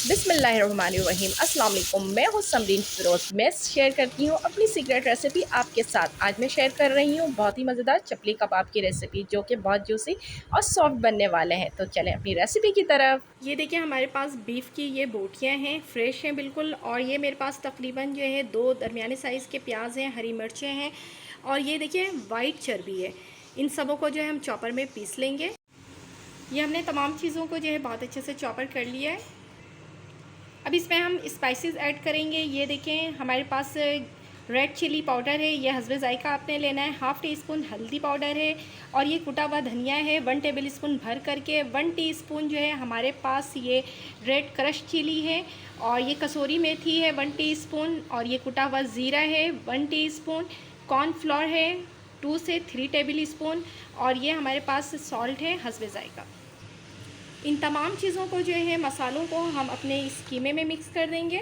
बिस्मिल्लाहिर्रहमानिर्रहीम। अस्सलाम वालेकुम। मैं हूँ समरीन फ़िरोज़। मैं शेयर करती हूँ अपनी सीक्रेट रेसिपी आपके साथ। आज मैं शेयर कर रही हूँ बहुत ही मज़ेदार चपली कबाब की रेसिपी, जो कि बहुत जूसी और सॉफ्ट बनने वाले हैं। तो चलें अपनी रेसिपी की तरफ। ये देखिए, हमारे पास बीफ की ये बोटियाँ हैं, फ्रेश हैं बिल्कुल। और ये मेरे पास तकरीबन जो है 2 दरमियाने साइज़ के प्याज हैं, हरी मिर्चें हैं, और ये देखिए वाइट चर्बी है। इन सबों को जो है हम चॉपर में पीस लेंगे। ये हमने तमाम चीज़ों को जो है बहुत अच्छे से चॉपर कर लिया है। अब इसमें हम स्पाइसेस ऐड करेंगे। ये देखें, हमारे पास रेड चिली पाउडर है, ये हस्बे ज़ायका आपने लेना है। हाफ़ टी स्पून हल्दी पाउडर है, और ये कुटा हुआ धनिया है 1 टेबल स्पून भर करके। 1 टीस्पून जो है हमारे पास ये रेड क्रश चिली है, और ये कसूरी मेथी है 1 टीस्पून, और ये कुटा हुआ ज़ीरा है 1 टीस्पून। कॉर्नफ्लोर है 2 से 3 टेबल स्पून, और ये हमारे पास सॉल्ट है हस्बे ज़ायका। इन तमाम चीज़ों को जो है, मसालों को हम अपने इस कीमे में मिक्स कर देंगे।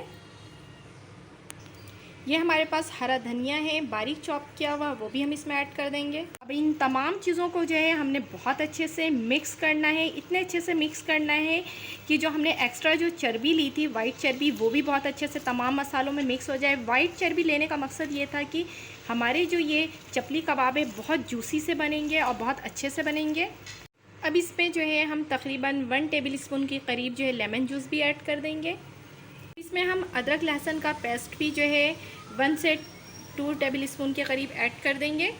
ये हमारे पास हरा धनिया है बारीक चॉप किया हुआ, वो भी हम इसमें ऐड कर देंगे। अब इन तमाम चीज़ों को जो है हमने बहुत अच्छे से मिक्स करना है। इतने अच्छे से मिक्स करना है कि जो हमने एक्स्ट्रा जो चर्बी ली थी, वाइट चर्बी, वो भी बहुत अच्छे से तमाम मसालों में मिक्स हो जाए। वाइट चर्बी लेने का मकसद ये था कि हमारे जो ये चपली कबाब है बहुत जूसी से बनेंगे और बहुत अच्छे से बनेंगे। अब इसमें जो है हम तकरीबन 1 टेबल स्पून के करीब जो है लेमन जूस भी ऐड कर देंगे। इसमें हम अदरक लहसुन का पेस्ट भी जो है 1 से 2 टेबल स्पून के करीब ऐड कर देंगे,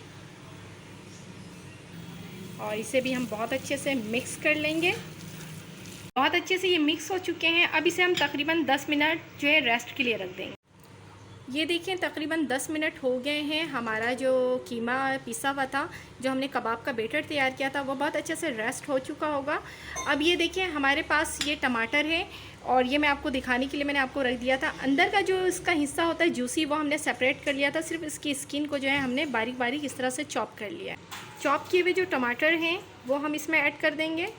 और इसे भी हम बहुत अच्छे से मिक्स कर लेंगे। बहुत अच्छे से ये मिक्स हो चुके हैं। अब इसे हम तकरीबन 10 मिनट जो है रेस्ट के लिए रख देंगे। ये देखिए, तकरीबन 10 मिनट हो गए हैं। हमारा जो कीमा पिसा हुआ था, जो हमने कबाब का बैटर तैयार किया था, वो बहुत अच्छे से रेस्ट हो चुका होगा। अब ये देखिए, हमारे पास ये टमाटर है, और ये मैं आपको दिखाने के लिए मैंने आपको रख दिया था। अंदर का जो इसका हिस्सा होता है जूसी, वो हमने सेपरेट कर लिया था। सिर्फ इसकी स्किन को जो है हमने बारीक बारीक इस तरह से चॉप कर लिया है। चॉप किए हुए जो टमाटर हैं वो हम इसमें ऐड कर देंगे।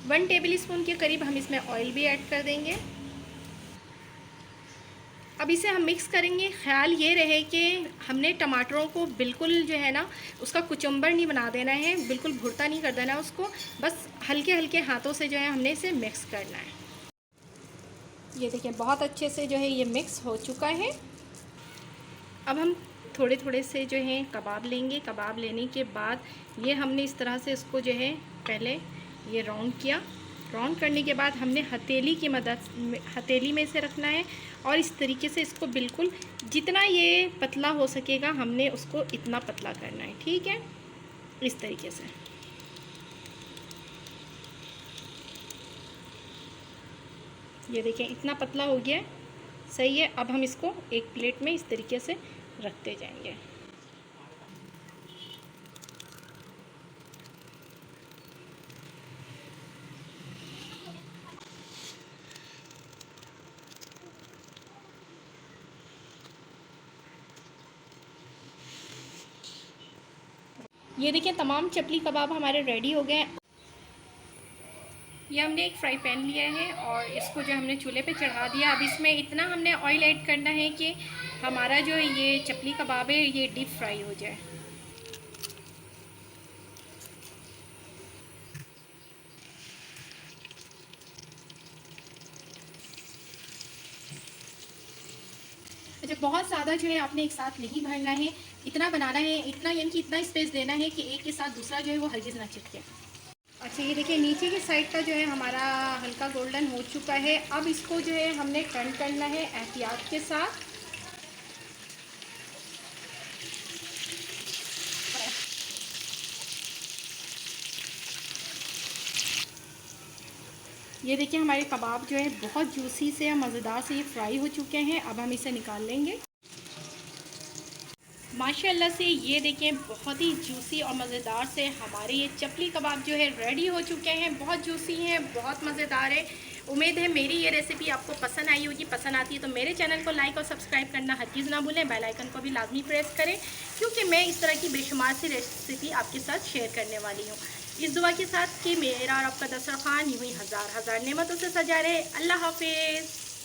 1 टेबल स्पून के करीब हम इसमें ऑयल भी ऐड कर देंगे। अब इसे हम मिक्स करेंगे। ख्याल ये रहे कि हमने टमाटरों को बिल्कुल जो है ना, उसका कुचम्बर नहीं बना देना है, बिल्कुल भुरता नहीं कर देना है उसको। बस हल्के हल्के हाथों से जो है हमने इसे मिक्स करना है। ये देखिए, बहुत अच्छे से जो है ये मिक्स हो चुका है। अब हम थोड़े थोड़े से जो है कबाब लेंगे। कबाब लेने के बाद ये हमने इस तरह से इसको जो है पहले ये राउंड किया। राउंड करने के बाद हमने हथेली में इसे रखना है, और इस तरीके से इसको बिल्कुल जितना ये पतला हो सकेगा हमने उसको इतना पतला करना है। ठीक है, इस तरीके से। ये देखें, इतना पतला हो गया है, सही है। अब हम इसको एक प्लेट में इस तरीके से रखते जाएंगे। ये देखिए, तमाम चपली कबाब हमारे रेडी हो गए हैं। ये हमने एक फ्राई पैन लिया है, और इसको जो हमने चूल्हे पे चढ़ा दिया। अब इसमें इतना हमने ऑयल ऐड करना है कि हमारा जो ये चपली कबाब है ये डीप फ्राई हो जाए। अच्छा, बहुत ज़्यादा जो है आपने एक साथ नहीं भरना है, इतना बनाना है, इतना यानी कि इतना स्पेस देना है कि एक के साथ दूसरा जो है वो हरगिज़ ना चिपके। अच्छा, ये देखिए, नीचे की साइड का जो है हमारा हल्का गोल्डन हो चुका है। अब इसको जो है हमने टर्न करना है एहतियात के साथ। ये देखिए, हमारे कबाब जो है बहुत जूसी से और मज़ेदार से ये फ्राई हो चुके हैं। अब हम इसे निकाल लेंगे। माशाल्लाह से ये देखें, बहुत ही जूसी और मज़ेदार से हमारे ये चपली कबाब जो है रेडी हो चुके हैं। बहुत जूसी हैं, बहुत मज़ेदार है। उम्मीद है मेरी ये रेसिपी आपको पसंद आई होगी। पसंद आती है तो मेरे चैनल को लाइक और सब्सक्राइब करना हरगिज़ ना भूलें। बेल आइकन को भी लाजमी प्रेस करें, क्योंकि मैं इस तरह की बेशुमार सी रेसिपी आपके साथ शेयर करने वाली हूँ। इस दुआ के साथ कि मेरा और आपका दस्तरखान यूँ ही हज़ार हज़ार नेमतों से सजा रहे। अल्लाह हाफिज़।